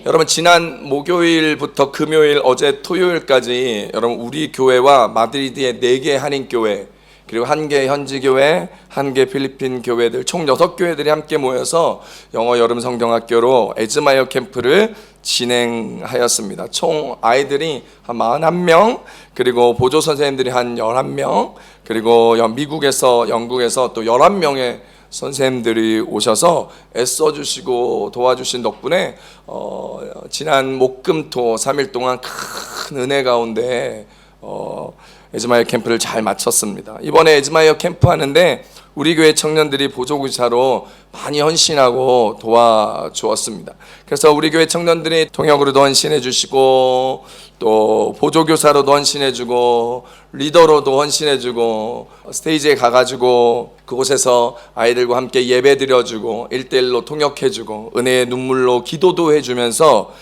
여러분, 지난 목요일부터 금요일, 어제 토요일까지 여러분 우리 교회와 마드리드의 4개 한인교회, 그리고 1개 현지교회, 1개 필리핀 교회들 총 6교회들이 함께 모여서 영어 여름 성경학교로 에즈마이어 캠프를 진행하였습니다. 총 아이들이 한 41명, 그리고 보조 선생님들이 한 11명, 그리고 미국에서, 영국에서 또 11명의 선생님들이 오셔서 애써주시고 도와주신 덕분에 지난 목금토 3일 동안 큰 은혜 가운데 에즈마이어 캠프를 잘 마쳤습니다. 이번에 에즈마이어 캠프 하는데 우리 교회 청년들이 보조교사로 많이 헌신하고 도와주었습니다. 그래서 우리 교회 청년들이 통역으로도 헌신해 주시고, 또 보조교사로도 헌신해 주고, 리더로도 헌신해 주고, 스테이지에 가가지고 그곳에서 아이들과 함께 예배 드려주고, 1대1로 통역해 주고, 은혜의 눈물로 기도도 해주면서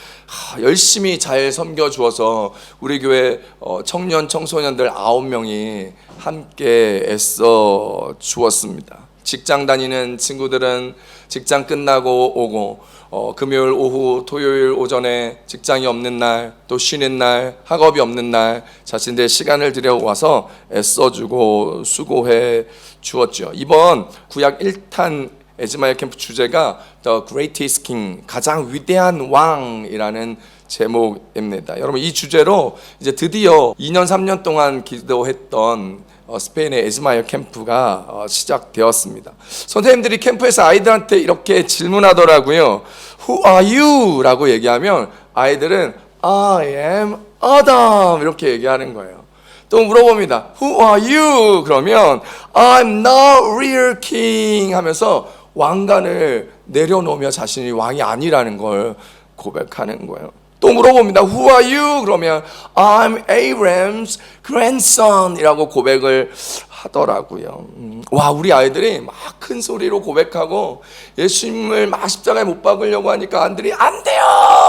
열심히 잘 섬겨주어서 우리 교회 청년 청소년들 9명이 함께 애써 주었습니다. 직장 다니는 친구들은 직장 끝나고 오고, 금요일 오후, 토요일 오전에 직장이 없는 날, 또 쉬는 날, 학업이 없는 날 자신들의 시간을 들여와서 애써주고 수고해 주었죠. 이번 구약 1탄 에즈마이어 캠프 주제가 The Greatest King, 가장 위대한 왕이라는 제목입니다. 여러분, 이 주제로 이제 드디어 2년 3년 동안 기도했던 스페인의 에즈마이어 캠프가 시작되었습니다. 선생님들이 캠프에서 아이들한테 이렇게 질문하더라고요. Who are you? 라고 얘기하면 아이들은 I am Adam 이렇게 얘기하는 거예요. 또 물어봅니다. Who are you? 그러면 I'm not real king 하면서 왕관을 내려놓으며 자신이 왕이 아니라는 걸 고백하는 거예요. 또 물어봅니다. Who are you? 그러면 I'm Abraham's grandson 이라고 고백을 하더라고요. 와, 우리 아이들이 막 큰 소리로 고백하고 예수님을 막 십자가에 못 박으려고 하니까 아들이 안 돼요!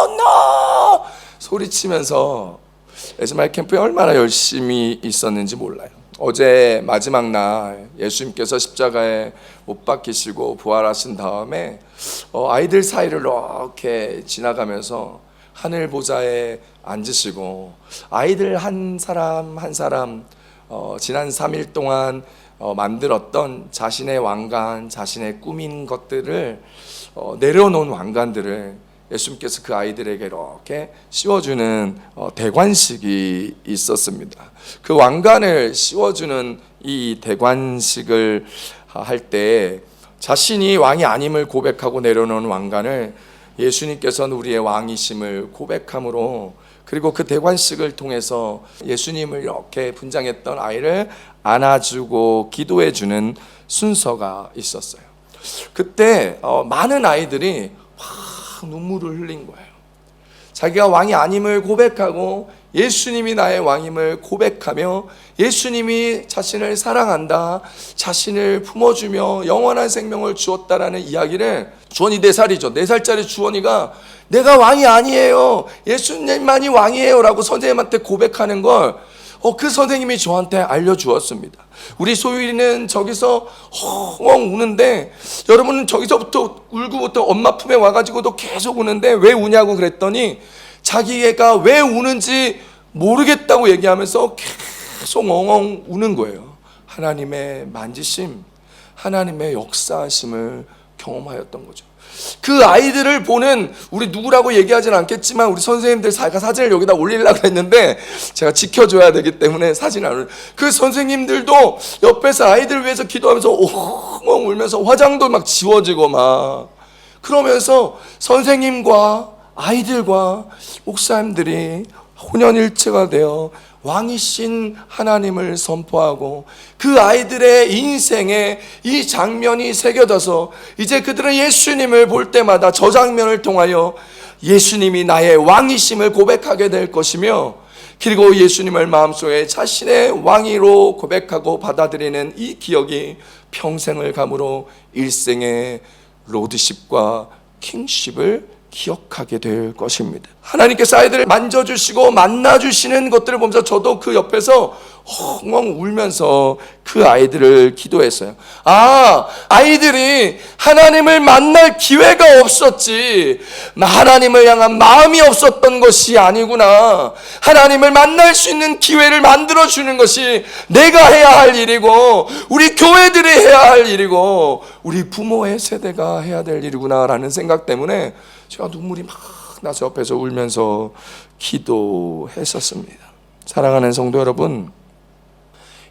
No! 소리치면서 에즈마이어 캠프에 얼마나 열심히 있었는지 몰라요. 어제 마지막 날 예수님께서 십자가에 못 박히시고 부활하신 다음에 아이들 사이를 이렇게 지나가면서 하늘 보좌에 앉으시고 아이들 한 사람 한 사람 지난 3일 동안 만들었던 자신의 왕관, 자신의 꾸민 것들을 내려놓은 왕관들을 예수님께서 그 아이들에게 이렇게 씌워주는 대관식이 있었습니다. 그 왕관을 씌워주는 이 대관식을 할 때 자신이 왕이 아님을 고백하고 내려놓은 왕관을 예수님께서는 우리의 왕이심을 고백함으로, 그리고 그 대관식을 통해서 예수님을 이렇게 분장했던 아이를 안아주고 기도해주는 순서가 있었어요. 그때 많은 아이들이 눈물을 흘린 거예요. 자기가 왕이 아님을 고백하고 예수님이 나의 왕임을 고백하며 예수님이 자신을 사랑한다, 자신을 품어주며 영원한 생명을 주었다라는 이야기를, 주원이 4살이죠. 4살짜리 주원이가 내가 왕이 아니에요, 예수님만이 왕이에요 라고 선생님한테 고백하는 걸 그 선생님이 저한테 알려주었습니다. 우리 소율이는 저기서 헝헝 우는데, 여러분은 저기서부터 울고부터 엄마 품에 와가지고도 계속 우는데 왜 우냐고 그랬더니 자기가 왜 우는지 모르겠다고 얘기하면서 계속 엉엉 우는 거예요. 하나님의 만지심, 하나님의 역사하심을 경험하였던 거죠. 그 아이들을 보는, 우리 누구라고 얘기하지는 않겠지만 우리 선생님들 사진을 여기다 올리려고 했는데 제가 지켜줘야 되기 때문에 사진을 안 올려요. 그 선생님들도 옆에서 아이들 위해서 기도하면서 엉엉 울면서 화장도 막 지워지고 막 그러면서 선생님과 아이들과 목사님들이 혼연일체가 되어 왕이신 하나님을 선포하고 그 아이들의 인생에 이 장면이 새겨져서 이제 그들은 예수님을 볼 때마다 저 장면을 통하여 예수님이 나의 왕이심을 고백하게 될 것이며, 그리고 예수님을 마음속에 자신의 왕으로 고백하고 받아들이는 이 기억이 평생을 감으로 일생의 로드십과 킹십을 기억하게 될 것입니다. 하나님께서 아이들을 만져주시고 만나주시는 것들을 보면서 저도 그 옆에서 엉엉 울면서 그 아이들을 기도했어요. 아이들이 하나님을 만날 기회가 없었지, 하나님을 향한 마음이 없었던 것이 아니구나. 하나님을 만날 수 있는 기회를 만들어주는 것이 내가 해야 할 일이고, 우리 교회들이 해야 할 일이고, 우리 부모의 세대가 해야 될 일이구나 라는 생각 때문에 제가 눈물이 막 나서 옆에서 울면서 기도했었습니다. 사랑하는 성도 여러분,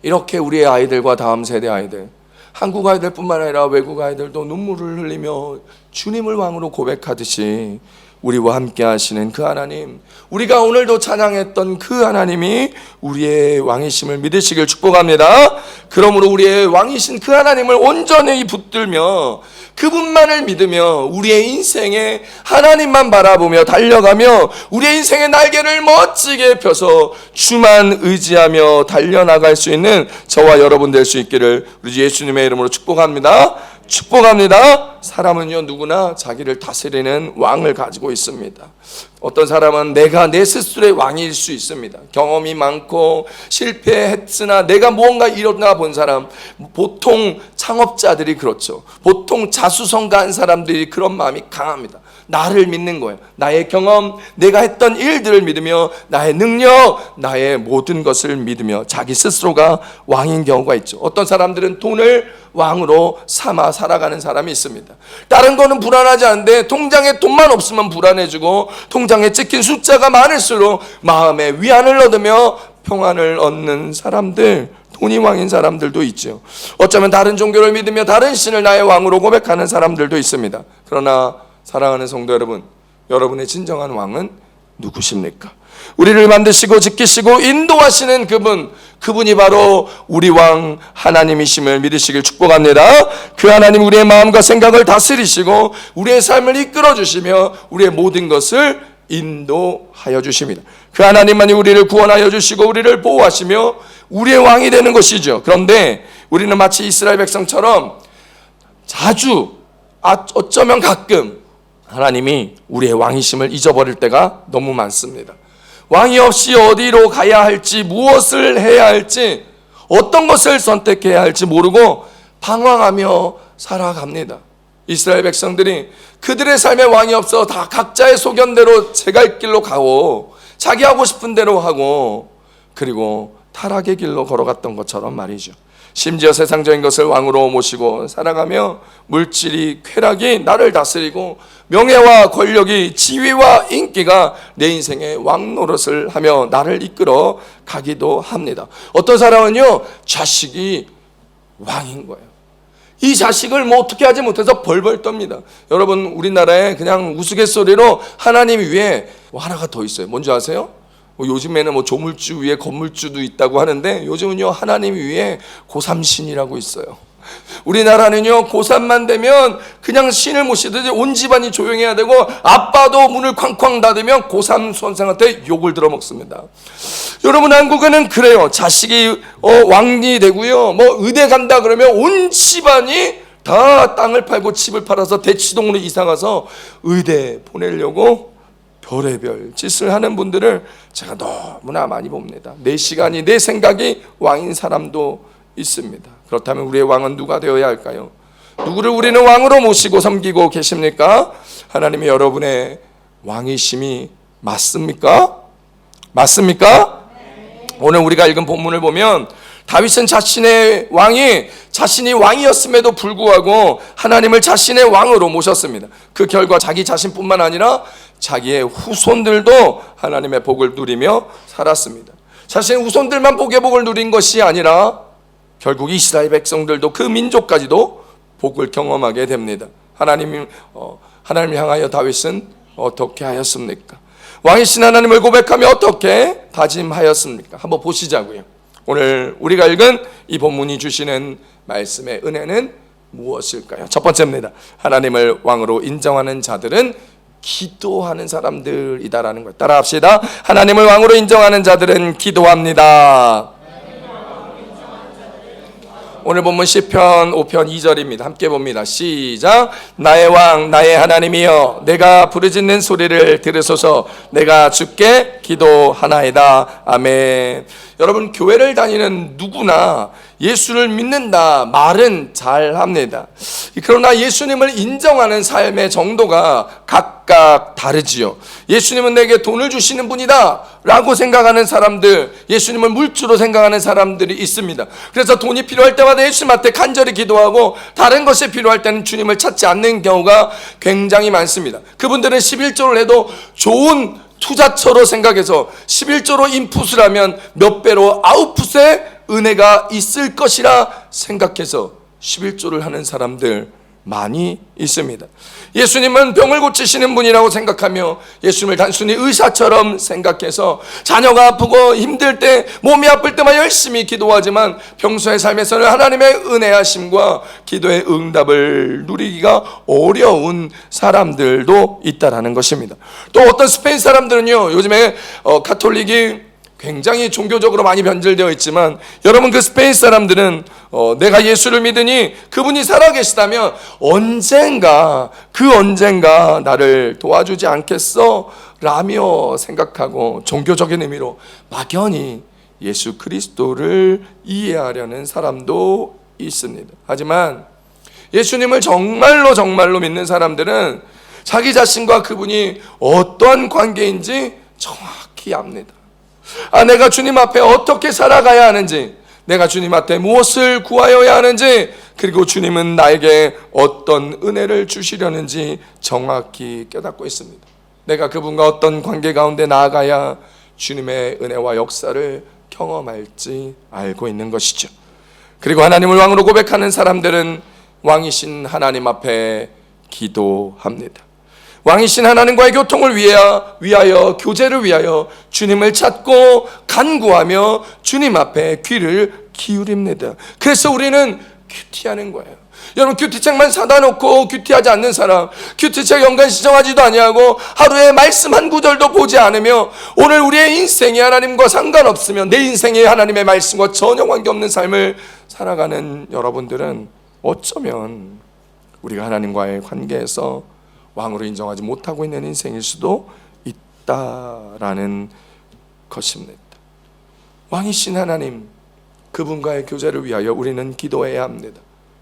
이렇게 우리의 아이들과 다음 세대 아이들, 한국 아이들뿐만 아니라 외국 아이들도 눈물을 흘리며 주님을 왕으로 고백하듯이 우리와 함께 하시는 그 하나님, 우리가 오늘도 찬양했던 그 하나님이 우리의 왕이심을 믿으시길 축복합니다. 그러므로 우리의 왕이신 그 하나님을 온전히 붙들며 그분만을 믿으며 우리의 인생에 하나님만 바라보며 달려가며 우리의 인생의 날개를 멋지게 펴서 주만 의지하며 달려나갈 수 있는 저와 여러분 될 수 있기를 우리 예수님의 이름으로 축복합니다. 축복합니다. 사람은요, 누구나 자기를 다스리는 왕을 가지고 있습니다. 어떤 사람은 내가 내 스스로의 왕일 수 있습니다. 경험이 많고 실패했으나 내가 무언가 일어나 본 사람, 보통 창업자들이 그렇죠. 보통 자수성가한 사람들이 그런 마음이 강합니다. 나를 믿는 거예요. 나의 경험, 내가 했던 일들을 믿으며 나의 능력, 나의 모든 것을 믿으며 자기 스스로가 왕인 경우가 있죠. 어떤 사람들은 돈을 왕으로 삼아 살아가는 사람이 있습니다. 다른 거는 불안하지 않은데 통장에 돈만 없으면 불안해지고, 통장에 찍힌 숫자가 많을수록 마음에 위안을 얻으며 평안을 얻는 사람들, 돈이 왕인 사람들도 있죠. 어쩌면 다른 종교를 믿으며 다른 신을 나의 왕으로 고백하는 사람들도 있습니다. 그러나 사랑하는 성도 여러분, 여러분의 진정한 왕은 누구십니까? 우리를 만드시고 지키시고 인도하시는 그분이 바로 우리 왕 하나님이심을 믿으시길 축복합니다. 그 하나님, 우리의 마음과 생각을 다스리시고 우리의 삶을 이끌어 주시며 우리의 모든 것을 인도하여 주십니다. 그 하나님만이 우리를 구원하여 주시고 우리를 보호하시며 우리의 왕이 되는 것이죠. 그런데 우리는 마치 이스라엘 백성처럼 자주, 어쩌면 가끔 하나님이 우리의 왕이심을 잊어버릴 때가 너무 많습니다. 왕이 없이 어디로 가야 할지, 무엇을 해야 할지, 어떤 것을 선택해야 할지 모르고 방황하며 살아갑니다. 이스라엘 백성들이 그들의 삶에 왕이 없어 다 각자의 소견대로 제갈 길로 가고 자기 하고 싶은 대로 하고, 그리고 타락의 길로 걸어갔던 것처럼 말이죠. 심지어 세상적인 것을 왕으로 모시고 살아가며 물질이, 쾌락이 나를 다스리고 명예와 권력이, 지위와 인기가 내 인생의 왕 노릇을 하며 나를 이끌어 가기도 합니다. 어떤 사람은요, 자식이 왕인 거예요. 이 자식을 뭐 어떻게 하지 못해서 벌벌 떱니다. 여러분, 우리나라에 그냥 우스갯소리로 하나님 위에 하나가 더 있어요. 뭔지 아세요? 요즘에는 조물주 위에 건물주도 있다고 하는데, 요즘은요, 하나님 위에 고3신이라고 있어요. 우리나라는요, 고3만 되면 그냥 신을 모시듯이 온 집안이 조용해야 되고, 아빠도 문을 쾅쾅 닫으면 고3 수험생한테 욕을 들어먹습니다. 여러분, 한국에는 그래요. 자식이 왕이 되고요, 의대 간다 그러면 온 집안이 다 땅을 팔고 집을 팔아서 대치동으로 이사 가서 의대 보내려고 별의별 짓을 하는 분들을 제가 너무나 많이 봅니다. 내 시간이, 내 생각이 왕인 사람도 있습니다. 그렇다면 우리의 왕은 누가 되어야 할까요? 누구를 우리는 왕으로 모시고 섬기고 계십니까? 하나님이 여러분의 왕이심이 맞습니까? 맞습니까? 오늘 우리가 읽은 본문을 보면 다윗은 자신이 왕이었음에도 불구하고 하나님을 자신의 왕으로 모셨습니다. 그 결과 자기 자신뿐만 아니라 자기의 후손들도 하나님의 복을 누리며 살았습니다. 자신의 후손들만 복을 누린 것이 아니라 결국 이스라엘 백성들도, 그 민족까지도 복을 경험하게 됩니다. 하나님을 향하여 다윗은 어떻게 하였습니까? 왕이신 하나님을 고백하며 어떻게 다짐하였습니까? 한번 보시자고요. 오늘 우리가 읽은 이 본문이 주시는 말씀의 은혜는 무엇일까요? 첫 번째입니다. 하나님을 왕으로 인정하는 자들은 기도하는 사람들이다라는 것. 따라합시다. 하나님을 왕으로 인정하는 자들은 기도합니다. 오늘 본문 시편 5편 2절입니다. 함께 봅니다. 시작. 나의 왕 나의 하나님이여 내가 부르짖는 소리를 들으소서. 내가 주께 기도하나이다. 아멘. 여러분, 교회를 다니는 누구나 예수를 믿는다 말은 잘합니다. 그러나 예수님을 인정하는 삶의 정도가 각각 다르지요. 예수님은 내게 돈을 주시는 분이다 라고 생각하는 사람들, 예수님을 물주로 생각하는 사람들이 있습니다. 그래서 돈이 필요할 때마다 예수님한테 간절히 기도하고 다른 것이 필요할 때는 주님을 찾지 않는 경우가 굉장히 많습니다. 그분들은 11조를 해도 좋은 투자처로 생각해서 11조로 인풋을 하면 몇 배로 아웃풋의 은혜가 있을 것이라 생각해서 11조를 하는 사람들 많이 있습니다. 예수님은 병을 고치시는 분이라고 생각하며 예수님을 단순히 의사처럼 생각해서 자녀가 아프고 힘들 때, 몸이 아플 때만 열심히 기도하지만 평소의 삶에서는 하나님의 은혜하심과 기도의 응답을 누리기가 어려운 사람들도 있다라는 것입니다. 또 어떤 스페인 사람들은요, 요즘에 가톨릭이 굉장히 종교적으로 많이 변질되어 있지만, 여러분, 그 스페인 사람들은 내가 예수를 믿으니 그분이 살아계시다면 언젠가 나를 도와주지 않겠어? 라며 생각하고 종교적인 의미로 막연히 예수 그리스도를 이해하려는 사람도 있습니다. 하지만 예수님을 정말로 믿는 사람들은 자기 자신과 그분이 어떠한 관계인지 정확히 압니다. 내가 주님 앞에 어떻게 살아가야 하는지, 내가 주님 앞에 무엇을 구하여야 하는지, 그리고 주님은 나에게 어떤 은혜를 주시려는지 정확히 깨닫고 있습니다. 내가 그분과 어떤 관계 가운데 나아가야 주님의 은혜와 역사를 경험할지 알고 있는 것이죠. 그리고 하나님을 왕으로 고백하는 사람들은 왕이신 하나님 앞에 기도합니다. 왕이신 하나님과의 교통을 위하여 교제를 위하여 주님을 찾고 간구하며 주님 앞에 귀를 기울입니다. 그래서 우리는 큐티하는 거예요. 여러분, 큐티책만 사다 놓고 큐티하지 않는 사람, 큐티책 연간 시청하지도 아니하고 하루에 말씀 한 구절도 보지 않으며 오늘 우리의 인생이 하나님과 상관없으면 내 인생이 하나님의 말씀과 전혀 관계없는 삶을 살아가는 여러분들은 어쩌면 우리가 하나님과의 관계에서 왕으로 인정하지 못하고 있는 인생일 수도 있다라는 것입니다. 왕이신 하나님, 그분과의 교제를 위하여 우리는 기도해야 합니다.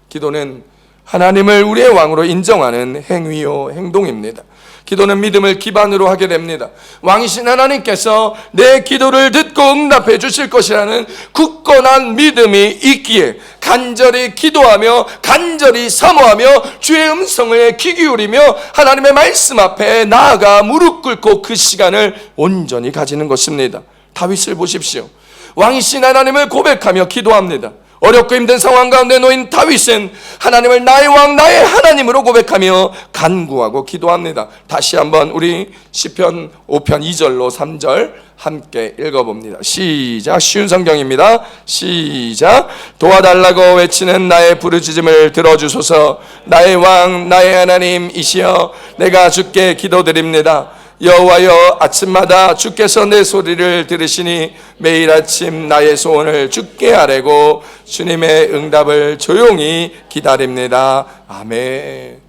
기도는 하나님을 우리의 왕으로 인정하는 행위요 행동입니다. 기도는 믿음을 기반으로 하게 됩니다. 왕이신 하나님께서 내 기도를 듣고 응답해 주실 것이라는 굳건한 믿음이 있기에 간절히 기도하며 간절히 사모하며 주의 음성을 귀 기울이며 하나님의 말씀 앞에 나아가 무릎 꿇고 그 시간을 온전히 가지는 것입니다. 다윗을 보십시오. 왕이신 하나님을 고백하며 기도합니다. 어렵고 힘든 상황 가운데 놓인 다윗은 하나님을 나의 왕 나의 하나님으로 고백하며 간구하고 기도합니다. 다시 한번 우리 시편 5편 2절로 3절 함께 읽어봅니다. 시작. 쉬운 성경입니다. 시작. 도와달라고 외치는 나의 부르짖음을 들어주소서. 나의 왕 나의 하나님이시여 내가 주께 기도드립니다. 여호와여, 아침마다 주께서 내 소리를 들으시니 매일 아침 나의 소원을 주께 아뢰고 주님의 응답을 조용히 기다립니다. 아멘.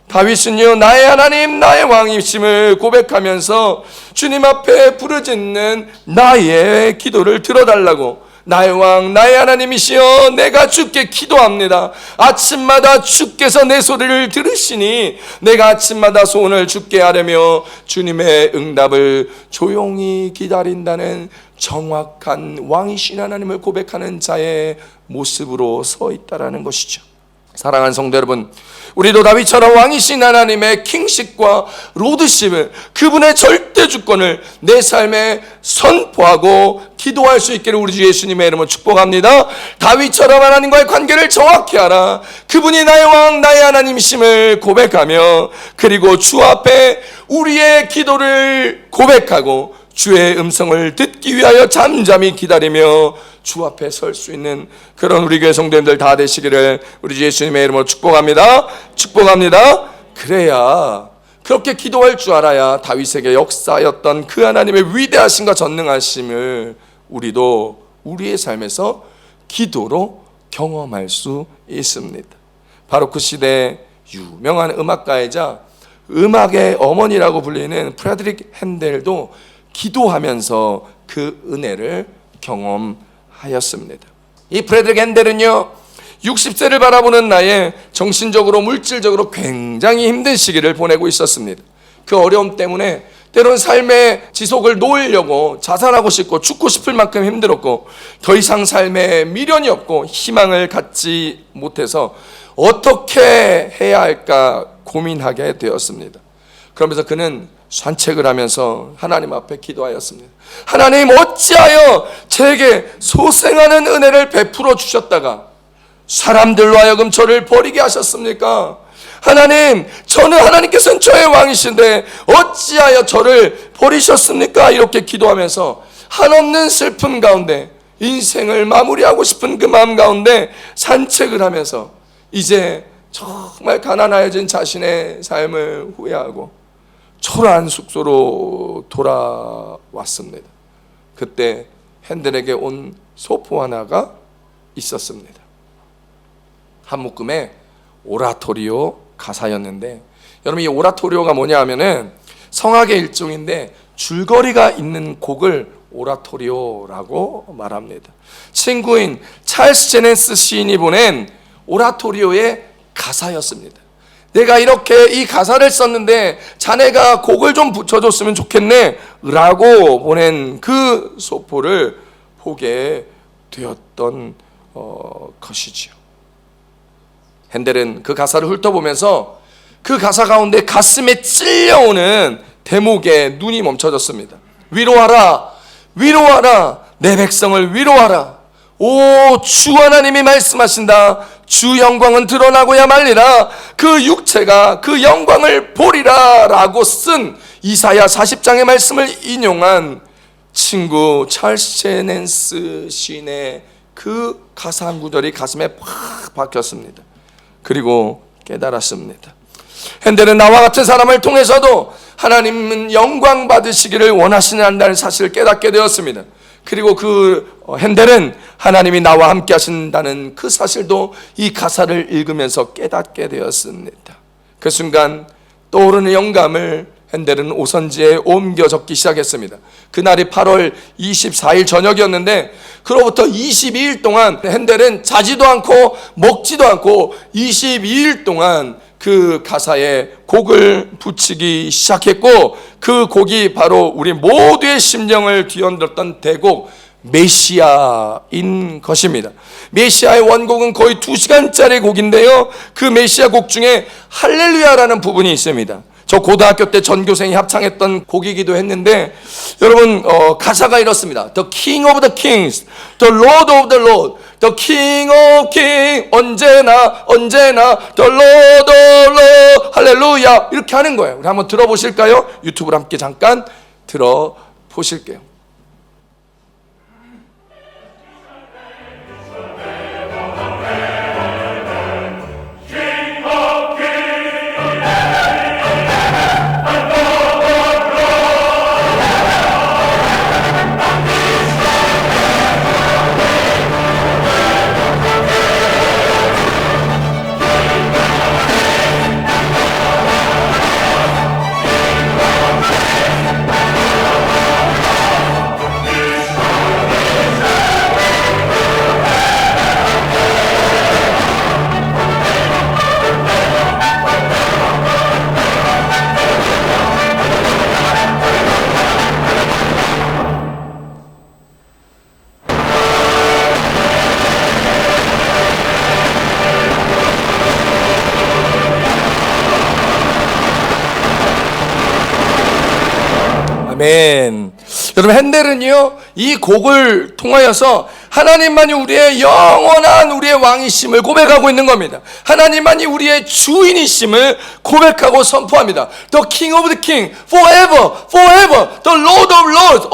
다윗은요, 나의 하나님 나의 왕이심을 고백하면서 주님 앞에 부르짖는 나의 기도를 들어달라고, 나의 왕 나의 하나님이시여 내가 주께 기도합니다. 아침마다 주께서 내 소리를 들으시니 내가 아침마다 소원을 주께 아뢰며 주님의 응답을 조용히 기다린다는 정확한 왕이신 하나님을 고백하는 자의 모습으로 서 있다라는 것이죠. 사랑하는 성도 여러분, 우리도 다윗처럼 왕이신 하나님의 킹십과 로드십을, 그분의 절대 주권을 내 삶에 선포하고 기도할 수 있기를 우리 주 예수님의 이름으로 축복합니다. 다윗처럼 하나님과의 관계를 정확히 알아 그분이 나의 왕 나의 하나님이심을 고백하며, 그리고 주 앞에 우리의 기도를 고백하고 주의 음성을 듣기 위하여 잠잠히 기다리며 주 앞에 설 수 있는 그런 우리 교회 성도님들 다 되시기를 우리 주 예수님의 이름으로 축복합니다. 축복합니다. 그래야, 그렇게 기도할 줄 알아야 다윗에게 역사였던 그 하나님의 위대하심과 전능하심을 우리도 우리의 삶에서 기도로 경험할 수 있습니다. 바로 그 시대의 유명한 음악가이자 음악의 어머니라고 불리는 프레드릭 핸델도 기도하면서 그 은혜를 경험하였습니다. 이 프레드릭 핸델은요, 60세를 바라보는 나이에 정신적으로 물질적으로 굉장히 힘든 시기를 보내고 있었습니다. 그 어려움 때문에 때론 삶의 지속을 놓으려고 자살하고 싶고 죽고 싶을 만큼 힘들었고, 더 이상 삶에 미련이 없고 희망을 갖지 못해서 어떻게 해야 할까 고민하게 되었습니다. 그러면서 그는 산책을 하면서 하나님 앞에 기도하였습니다. 하나님, 어찌하여 제게 소생하는 은혜를 베풀어 주셨다가 사람들로 하여금 저를 버리게 하셨습니까? 하나님, 저는 하나님께서는 저의 왕이신데 어찌하여 저를 버리셨습니까? 이렇게 기도하면서 한없는 슬픔 가운데, 인생을 마무리하고 싶은 그 마음 가운데 산책을 하면서 이제 정말 가난해진 자신의 삶을 후회하고 초라한 숙소로 돌아왔습니다. 그때 핸델에게 온 소포 하나가 있었습니다. 한 묶음의 오라토리오 가사였는데, 여러분, 이 오라토리오가 뭐냐 하면은 성악의 일종인데 줄거리가 있는 곡을 오라토리오라고 말합니다. 친구인 찰스 제넨스 시인이 보낸 오라토리오의 가사였습니다. 내가 이렇게 이 가사를 썼는데 자네가 곡을 좀 붙여줬으면 좋겠네 라고 보낸 그 소포를 보게 되었던 것이지요. 핸델은 그 가사를 훑어보면서 그 가사 가운데 가슴에 찔려오는 대목에 눈이 멈춰졌습니다. 위로하라, 위로하라, 내 백성을 위로하라. 오, 주 하나님이 말씀하신다. 주 영광은 드러나고야 말리라. 그 육체가 그 영광을 보리라 라고 쓴 이사야 40장의 말씀을 인용한 친구 찰스 제넨스 시인의 그 가사 한 구절이 가슴에 팍 박혔습니다. 그리고 깨달았습니다. 핸델은 나와 같은 사람을 통해서도 하나님은 영광 받으시기를 원하신다는 사실을 깨닫게 되었습니다. 그리고 그 핸델은 하나님이 나와 함께 하신다는 그 사실도 이 가사를 읽으면서 깨닫게 되었습니다. 그 순간 떠오르는 영감을 핸델은 오선지에 옮겨 적기 시작했습니다. 그날이 8월 24일 저녁이었는데 그로부터 22일 동안 핸델은 자지도 않고 먹지도 않고 22일 동안 그 가사에 곡을 붙이기 시작했고, 그 곡이 바로 우리 모두의 심령을 뒤흔들었던 대곡 메시아인 것입니다. 메시아의 원곡은 거의 2시간짜리 곡인데요, 그 메시아 곡 중에 할렐루야라는 부분이 있습니다. 저 고등학교 때 전교생이 합창했던 곡이기도 했는데, 여러분, 가사가 이렇습니다. The King of the Kings, The Lord of the Lord, The King of Kings, 언제나 The Lord of Lord, 할렐루야, 이렇게 하는 거예요. 우리 한번 들어보실까요? 유튜브로 함께 잠깐 들어보실게요. 아멘. 여러분, 핸델은요, 이 곡을 통하여서 하나님만이 우리의 영원한 우리의 왕이심을 고백하고 있는 겁니다. 하나님만이 우리의 주인이심을 고백하고 선포합니다. The King of the King, forever, forever, the Lord of Lords,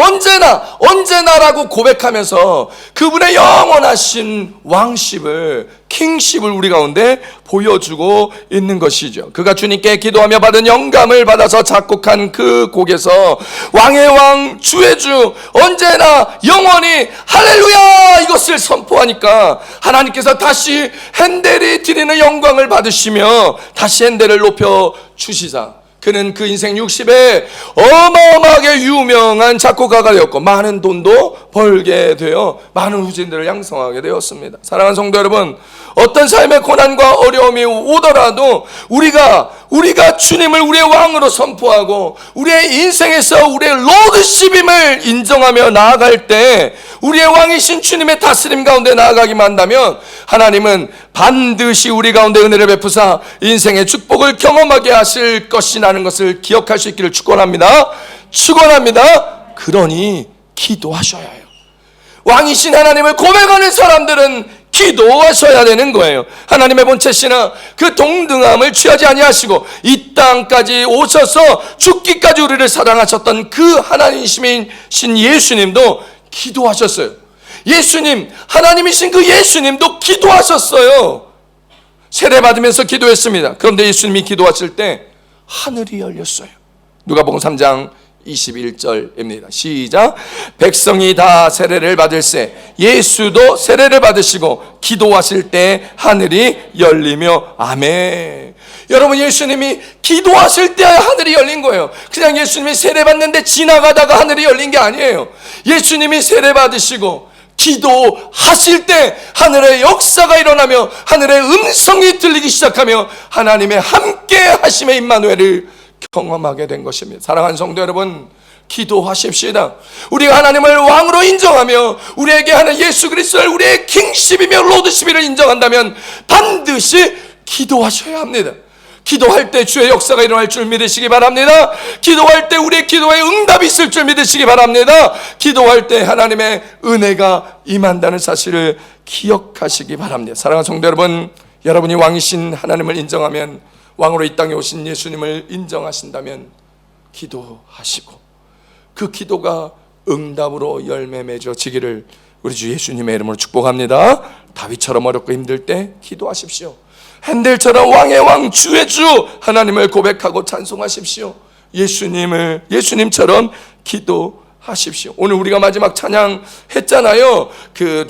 언제나라고 고백하면서 그분의 영원하신 왕심을 킹십을 우리 가운데 보여주고 있는 것이죠. 그가 주님께 기도하며 받은 영감을 받아서 작곡한 그 곡에서 왕의 왕 주의 주 언제나 영원히 할렐루야 이것을 선포하니까 하나님께서 다시 핸델이 드리는 영광을 받으시며 다시 핸델을 높여 주시사 그는 그 인생 60에 어마어마하게 유명한 작곡가가 되었고 많은 돈도 벌게 되어 많은 후진들을 양성하게 되었습니다. 사랑하는 성도 여러분, 어떤 삶의 고난과 어려움이 오더라도 우리가 주님을 우리의 왕으로 선포하고 우리의 인생에서 우리의 로드십임을 인정하며 나아갈 때 우리의 왕이신 주님의 다스림 가운데 나아가기만 한다면 하나님은 반드시 우리 가운데 은혜를 베푸사 인생의 축복을 경험하게 하실 것이라는 것을 기억할 수 있기를 축원합니다. 그러니 기도하셔야 해요. 왕이신 하나님을 고백하는 사람들은 기도하셔야 되는 거예요. 하나님의 본체시나 그 동등함을 취하지 아니하시고 이 땅까지 오셔서 죽기까지 우리를 사랑하셨던 그 하나님이신 예수님도 기도하셨어요. 예수님, 하나님이신 그 예수님도 기도하셨어요. 세례받으면서 기도했습니다. 그런데 예수님이 기도하실 때 하늘이 열렸어요. 누가복음 3장 21절입니다. 시작. 백성이 다 세례를 받을세 예수도 세례를 받으시고 기도하실 때 하늘이 열리며 아멘. 여러분, 예수님이 기도하실 때 하늘이 열린 거예요. 그냥 예수님이 세례 받는데 지나가다가 하늘이 열린 게 아니에요. 예수님이 세례 받으시고 기도하실 때 하늘의 역사가 일어나며 하늘의 음성이 들리기 시작하며 하나님의 함께 하심의 임마누엘을 경험하게 된 것입니다. 사랑하는 성도 여러분, 기도하십시다. 우리가 하나님을 왕으로 인정하며 우리에게 하는 예수 그리스도를 우리의 킹십이며 로드십을 인정한다면 반드시 기도하셔야 합니다. 기도할 때 주의 역사가 일어날 줄 믿으시기 바랍니다. 기도할 때 우리의 기도에 응답이 있을 줄 믿으시기 바랍니다. 기도할 때 하나님의 은혜가 임한다는 사실을 기억하시기 바랍니다. 사랑하는 성도 여러분, 여러분이 왕이신 하나님을 인정하면, 왕으로 이 땅에 오신 예수님을 인정하신다면 기도하시고 그 기도가 응답으로 열매 맺어지기를 우리 주 예수님의 이름으로 축복합니다. 다윗처럼 어렵고 힘들 때 기도하십시오. 핸델처럼 왕의 왕 주의 주 하나님을 고백하고 찬송하십시오. 예수님처럼 기도하십시오. 오늘 우리가 마지막 찬양 했잖아요. 그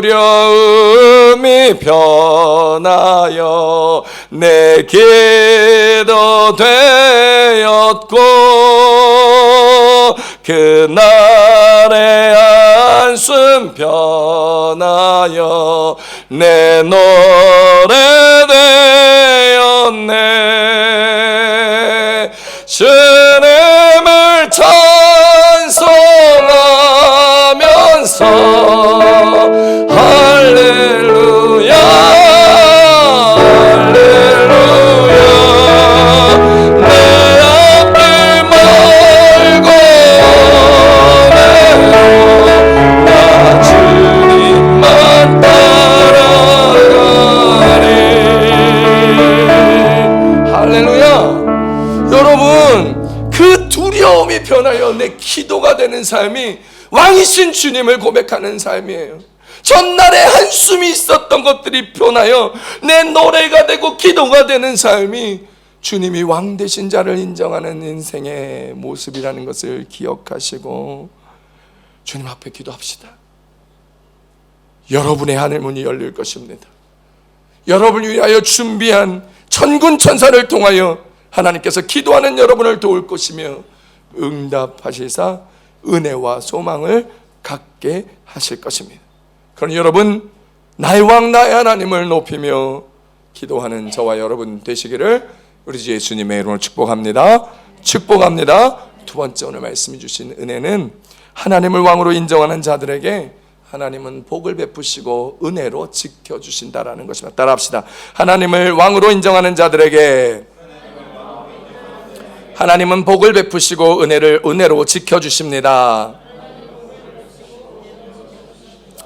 두려움이 변하여 내 기도 되었고 그날의 한숨 변하여 내 노래 되었네. 주님을 찬송하면서 할렐루야 할렐루야 내 앞길 멀고 나 주님만 따라가리. 할렐루야. 여러분, 그 두려움이 변하여 내 기도가 되는 삶이 왕이신 주님을 고백하는 삶이에요. 전날에 한숨이 있었던 것들이 변하여 내 노래가 되고 기도가 되는 삶이 주님이 왕 되신 자를 인정하는 인생의 모습이라는 것을 기억하시고 주님 앞에 기도합시다. 여러분의 하늘문이 열릴 것입니다. 여러분을 위하여 준비한 천군 천사를 통하여 하나님께서 기도하는 여러분을 도울 것이며 응답하시사 은혜와 소망을 갖게 하실 것입니다. 그러니 여러분, 나의 왕 나의 하나님을 높이며 기도하는 저와 여러분 되시기를 우리 주 예수님의 이름으로 축복합니다. 두 번째 오늘 말씀해 주신 은혜는 하나님을 왕으로 인정하는 자들에게 하나님은 복을 베푸시고 은혜로 지켜주신다라는 것입니다. 따라합시다. 하나님을 왕으로 인정하는 자들에게 하나님은 복을 베푸시고 은혜로 지켜주십니다.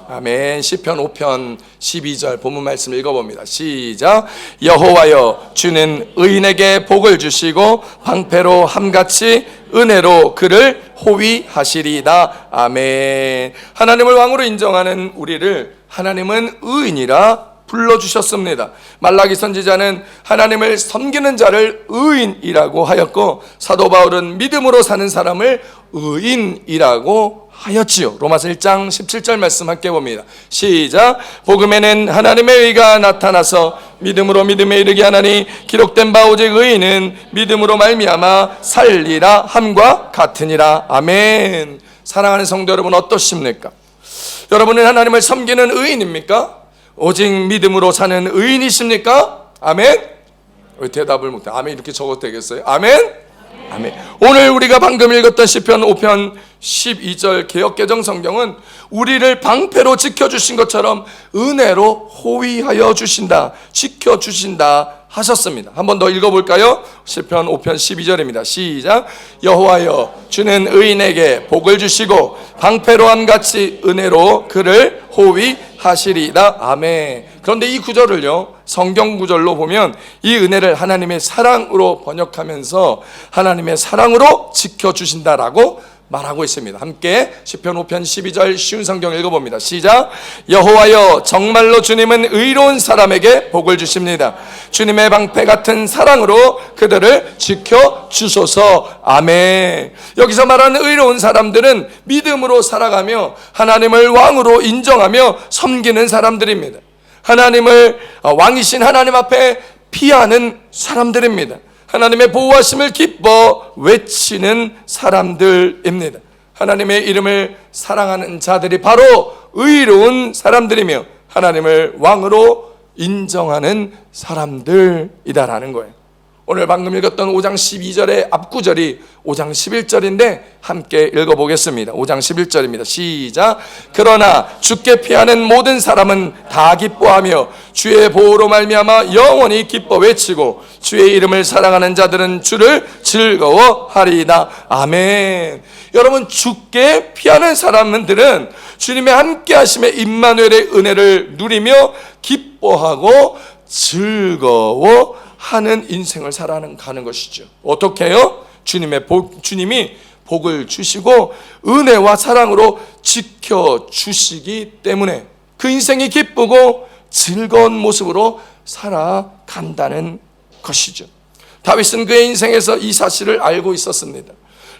아멘. 시편 5편 12절 본문 말씀 읽어봅니다. 시작. 여호와여, 주는 의인에게 복을 주시고 방패로 함같이 은혜로 그를 호위하시리다. 아멘. 하나님을 왕으로 인정하는 우리를 하나님은 의인이라 불러주셨습니다. 말라기 선지자는 하나님을 섬기는 자를 의인이라고 하였고, 사도 바울은 믿음으로 사는 사람을 의인이라고 하였지요. 로마서 1장 17절 말씀 함께 봅니다. 시작. 복음에는 하나님의 의가 나타나서 믿음으로 믿음에 이르게 하나니 기록된 바 오직 의인은 믿음으로 말미암아 살리라 함과 같으니라. 아멘. 사랑하는 성도 여러분, 어떠십니까? 여러분은 하나님을 섬기는 의인입니까? 오직 믿음으로 사는 의인이십니까? 아멘? 왜 대답을 못해? 아멘 이렇게 적어도 되겠어요? 아멘? 아멘. 오늘 우리가 방금 읽었던 시편 5편 12절 개역개정 성경은 우리를 방패로 지켜주신 것처럼 은혜로 호위하여 주신다, 지켜주신다 하셨습니다. 한 번 더 읽어볼까요? 시편 5편 12절입니다. 시작. 여호와여, 주는 의인에게 복을 주시고 방패로 함같이 은혜로 그를 호위하시리다. 아멘. 그런데 이 구절을요, 성경 구절로 보면 이 은혜를 하나님의 사랑으로 번역하면서 하나님의 사랑으로 지켜주신다라고 말하고 있습니다. 함께 시편 5편 12절 쉬운 성경 읽어봅니다. 시작. 여호와여, 정말로 주님은 의로운 사람에게 복을 주십니다. 주님의 방패 같은 사랑으로 그들을 지켜주소서. 아멘. 여기서 말하는 의로운 사람들은 믿음으로 살아가며 하나님을 왕으로 인정하며 섬기는 사람들입니다. 하나님을 왕이신 하나님 앞에 피하는 사람들입니다. 하나님의 보호하심을 기뻐 외치는 사람들입니다. 하나님의 이름을 사랑하는 자들이 바로 의로운 사람들이며 하나님을 왕으로 인정하는 사람들이다라는 거예요. 오늘 방금 읽었던 5장 12절의 앞구절이 5장 11절인데 함께 읽어보겠습니다. 5장 11절입니다. 시작. 그러나 주께 피하는 모든 사람은 다 기뻐하며 주의 보호로 말미암아 영원히 기뻐 외치고 주의 이름을 사랑하는 자들은 주를 즐거워하리이다. 아멘. 여러분, 주께 피하는 사람들은 주님의 함께하심의 임마누엘의 은혜를 누리며 기뻐하고 즐거워하는 인생을 살아가는 것이죠. 어떻게 해요? 주님이 복을 주시고 은혜와 사랑으로 지켜주시기 때문에 그 인생이 기쁘고 즐거운 모습으로 살아간다는 것이죠. 다윗은 그의 인생에서 이 사실을 알고 있었습니다.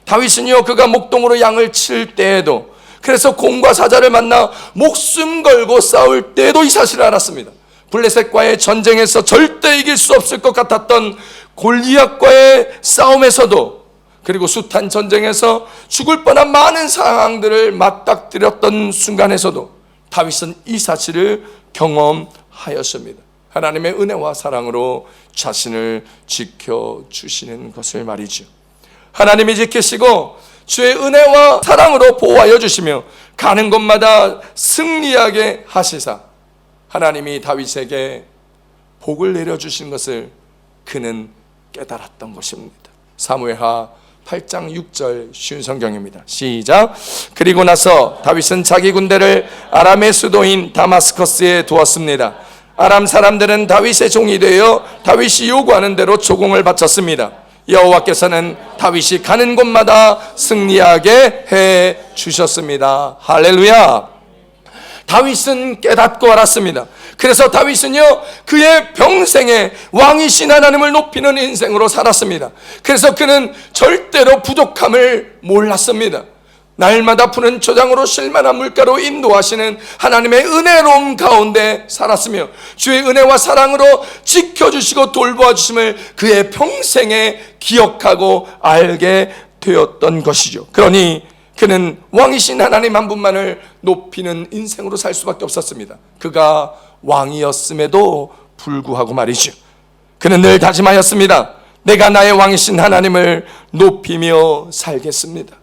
다윗은요, 그가 목동으로 양을 칠 때에도, 그래서 공과 사자를 만나 목숨 걸고 싸울 때에도 이 사실을 알았습니다. 블레셋과의 전쟁에서 절대 이길 수 없을 것 같았던 골리앗과의 싸움에서도, 그리고 숱한 전쟁에서 죽을 뻔한 많은 상황들을 맞닥뜨렸던 순간에서도 다윗은 이 사실을 경험하였습니다. 하나님의 은혜와 사랑으로 자신을 지켜주시는 것을 말이죠. 하나님이 지키시고 주의 은혜와 사랑으로 보호하여 주시며 가는 곳마다 승리하게 하시사 하나님이 다윗에게 복을 내려주신 것을 그는 깨달았던 것입니다. 사무엘하 8장 6절 쉬운 성경입니다. 시작. 그리고 나서 다윗은 자기 군대를 아람의 수도인 다마스커스에 두었습니다. 아람 사람들은 다윗의 종이 되어 다윗이 요구하는 대로 조공을 바쳤습니다. 여호와께서는 다윗이 가는 곳마다 승리하게 해 주셨습니다. 할렐루야. 다윗은 깨닫고 알았습니다. 그래서 다윗은요, 그의 평생에 왕이신 하나님을 높이는 인생으로 살았습니다. 그래서 그는 절대로 부족함을 몰랐습니다. 날마다 푸는 초장으로 쉴만한 물가로 인도하시는 하나님의 은혜로움 가운데 살았으며 주의 은혜와 사랑으로 지켜주시고 돌보아주심을 그의 평생에 기억하고 알게 되었던 것이죠. 그러니 그는 왕이신 하나님 한 분만을 높이는 인생으로 살 수밖에 없었습니다. 그가 왕이었음에도 불구하고 말이죠, 그는 늘 다짐하였습니다. 내가 나의 왕이신 하나님을 높이며 살겠습니다.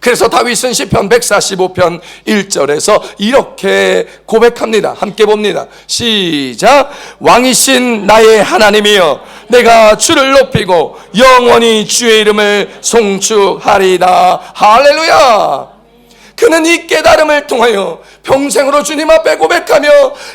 그래서 다윗은 시편 145편 1절에서 이렇게 고백합니다. 함께 봅니다. 시작. 왕이신 나의 하나님이여, 내가 주를 높이고 영원히 주의 이름을 송축하리이다. 할렐루야. 그는 이 깨달음을 통하여 평생으로 주님 앞에 고백하며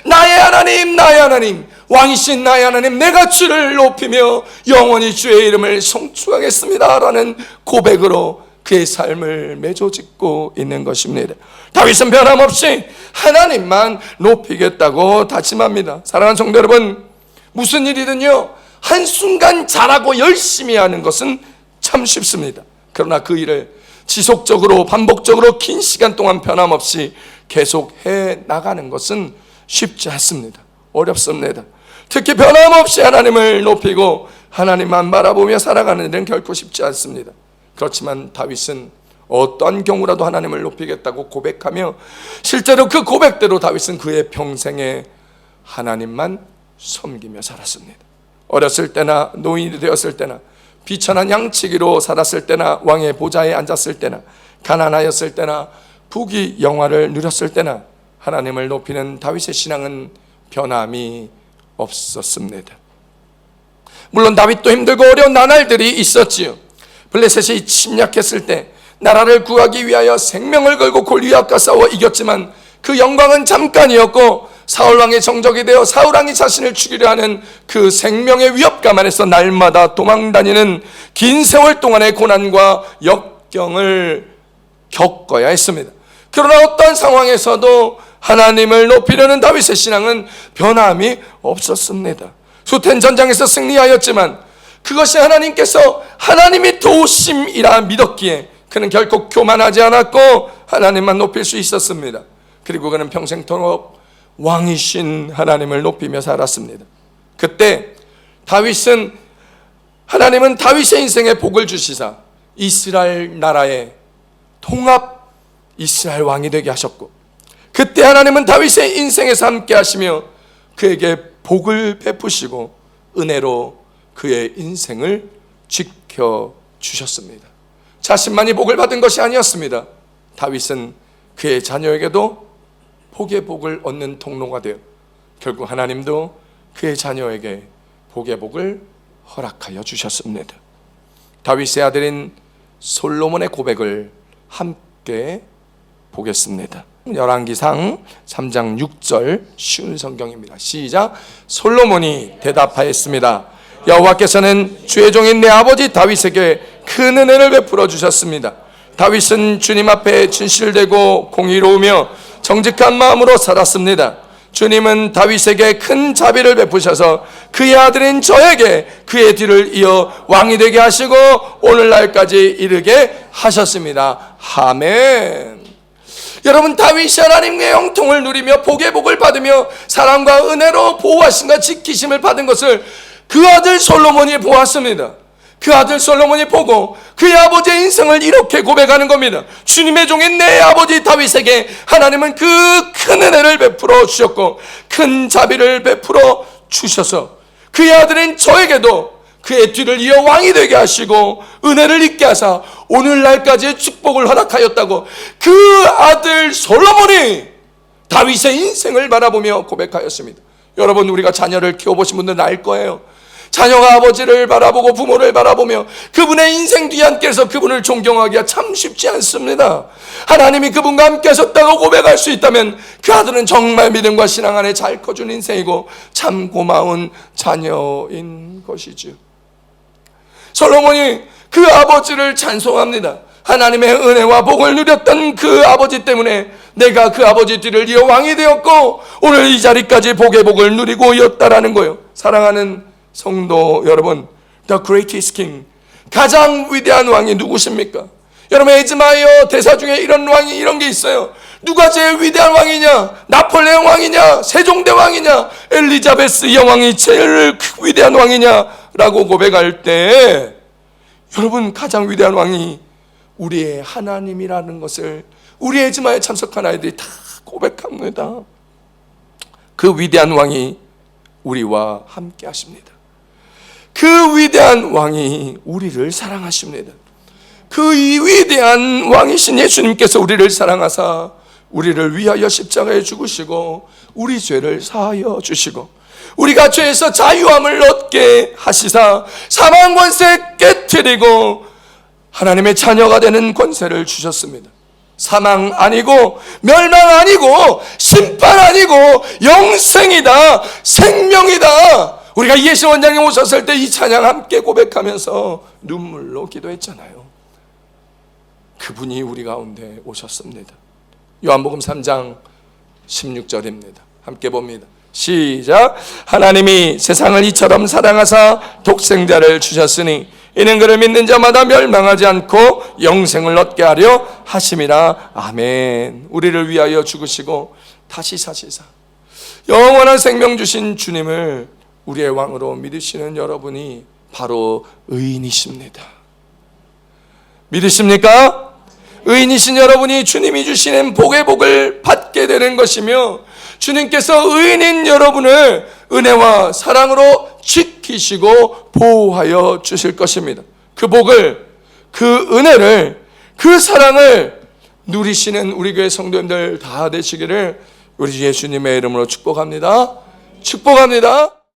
나의 하나님, 나의 하나님, 왕이신 나의 하나님, 내가 주를 높이며 영원히 주의 이름을 송축하겠습니다 라는 고백으로 그의 삶을 맺어짓고 있는 것입니다. 다윗은 변함없이 하나님만 높이겠다고 다짐합니다. 사랑하는 성도 여러분, 무슨 일이든요 한순간 잘하고 열심히 하는 것은 참 쉽습니다. 그러나 그 일을 지속적으로 반복적으로 긴 시간 동안 변함없이 계속해 나가는 것은 쉽지 않습니다. 어렵습니다. 특히 변함없이 하나님을 높이고 하나님만 바라보며 살아가는 일은 결코 쉽지 않습니다. 그렇지만 다윗은 어떤 경우라도 하나님을 높이겠다고 고백하며 실제로 그 고백대로 다윗은 그의 평생에 하나님만 섬기며 살았습니다. 어렸을 때나 노인이 되었을 때나 비천한 양치기로 살았을 때나 왕의 보좌에 앉았을 때나 가난하였을 때나 부귀 영화를 누렸을 때나 하나님을 높이는 다윗의 신앙은 변함이 없었습니다. 물론 다윗도 힘들고 어려운 나날들이 있었지요. 블레셋이 침략했을 때 나라를 구하기 위하여 생명을 걸고 골리앗과 싸워 이겼지만 그 영광은 잠깐이었고 사울왕의 정적이 되어 사울왕이 자신을 죽이려 하는 그 생명의 위협감 안에서 날마다 도망다니는 긴 세월 동안의 고난과 역경을 겪어야 했습니다. 그러나 어떤 상황에서도 하나님을 높이려는 다윗의 신앙은 변함이 없었습니다. 숱한 전장에서 승리하였지만 그것이 하나님께서 하나님이 도우심이라 믿었기에 그는 결코 교만하지 않았고 하나님만 높일 수 있었습니다. 그리고 그는 평생토록 왕이신 하나님을 높이며 살았습니다. 그때 하나님은 다윗의 인생에 복을 주시사 이스라엘 나라의 통합 이스라엘 왕이 되게 하셨고, 그때 하나님은 다윗의 인생에서 함께 하시며 그에게 복을 베푸시고 은혜로 그의 인생을 지켜주셨습니다. 자신만이 복을 받은 것이 아니었습니다. 다윗은 그의 자녀에게도 복의 복을 얻는 통로가 되어 결국 하나님도 그의 자녀에게 복의 복을 허락하여 주셨습니다. 다윗의 아들인 솔로몬의 고백을 함께 보겠습니다. 열왕기상 3장 6절 쉬운 성경입니다. 시작. 솔로몬이 대답하였습니다. 여호와께서는 주의 종인 내 아버지 다윗에게 큰 은혜를 베풀어 주셨습니다. 다윗은 주님 앞에 진실되고 공의로우며 정직한 마음으로 살았습니다. 주님은 다윗에게 큰 자비를 베푸셔서 그의 아들인 저에게 그의 뒤를 이어 왕이 되게 하시고 오늘날까지 이르게 하셨습니다. 아멘. 여러분, 다윗이 하나님의 형통을 누리며 복의 복을 받으며 사랑과 은혜로 보호하심과 지키심을 받은 것을 그 아들 솔로몬이 보았습니다. 그 아들 솔로몬이 보고 그의 아버지의 인생을 이렇게 고백하는 겁니다. 주님의 종인 내 아버지 다윗에게 하나님은 그 큰 은혜를 베풀어 주셨고 큰 자비를 베풀어 주셔서 그의 아들인 저에게도 그의 뒤를 이어 왕이 되게 하시고 은혜를 있게 하사 오늘날까지의 축복을 허락하였다고 그 아들 솔로몬이 다윗의 인생을 바라보며 고백하였습니다. 여러분, 우리가 자녀를 키워보신 분들은 알 거예요. 자녀가 아버지를 바라보고 부모를 바라보며 그분의 인생 뒤안길에서 그분을 존경하기가 참 쉽지 않습니다. 하나님이 그분과 함께 하셨다고 고백할 수 있다면 그 아들은 정말 믿음과 신앙 안에 잘 커준 인생이고 참 고마운 자녀인 것이죠. 솔로몬이 그 아버지를 찬송합니다. 하나님의 은혜와 복을 누렸던 그 아버지 때문에 내가 그 아버지 뒤를 이어 왕이 되었고 오늘 이 자리까지 복의 복을 누리고 있다라는 거예요. 사랑하는 성도 여러분, The Greatest King, 가장 위대한 왕이 누구십니까? 여러분, 에즈마이어 대사 중에 이런 왕이 이런 게 있어요. 누가 제일 위대한 왕이냐? 나폴레옹 왕이냐? 세종대 왕이냐? 엘리자베스 여왕이 제일 위대한 왕이냐라고 고백할 때 여러분, 가장 위대한 왕이 우리의 하나님이라는 것을 우리 에즈마에 참석한 아이들이 다 고백합니다. 그 위대한 왕이 우리와 함께 하십니다. 그 위대한 왕이 우리를 사랑하십니다. 그 위대한 왕이신 예수님께서 우리를 사랑하사 우리를 위하여 십자가에 죽으시고 우리 죄를 사하여 주시고 우리가 죄에서 자유함을 얻게 하시사 사망 권세 깨트리고 하나님의 자녀가 되는 권세를 주셨습니다. 사망 아니고 멸망 아니고 심판 아니고 영생이다, 생명이다. 우리가 이예신 원장님 오셨을 때 이 찬양 함께 고백하면서 눈물로 기도했잖아요. 그분이 우리 가운데 오셨습니다. 요한복음 3장 16절입니다. 함께 봅니다. 시작. 하나님이 세상을 이처럼 사랑하사 독생자를 주셨으니 이는 그를 믿는 자마다 멸망하지 않고 영생을 얻게 하려 하심이라. 아멘. 우리를 위하여 죽으시고 다시 사시사 영원한 생명 주신 주님을 우리의 왕으로 믿으시는 여러분이 바로 의인이십니다. 믿으십니까? 의인이신 여러분이 주님이 주시는 복의 복을 받게 되는 것이며, 주님께서 의인인 여러분을 은혜와 사랑으로 지키시고 보호하여 주실 것입니다. 그 복을, 그 은혜를, 그 사랑을 누리시는 우리 교회 성도님들 다 되시기를 우리 예수님의 이름으로 축복합니다. 축복합니다.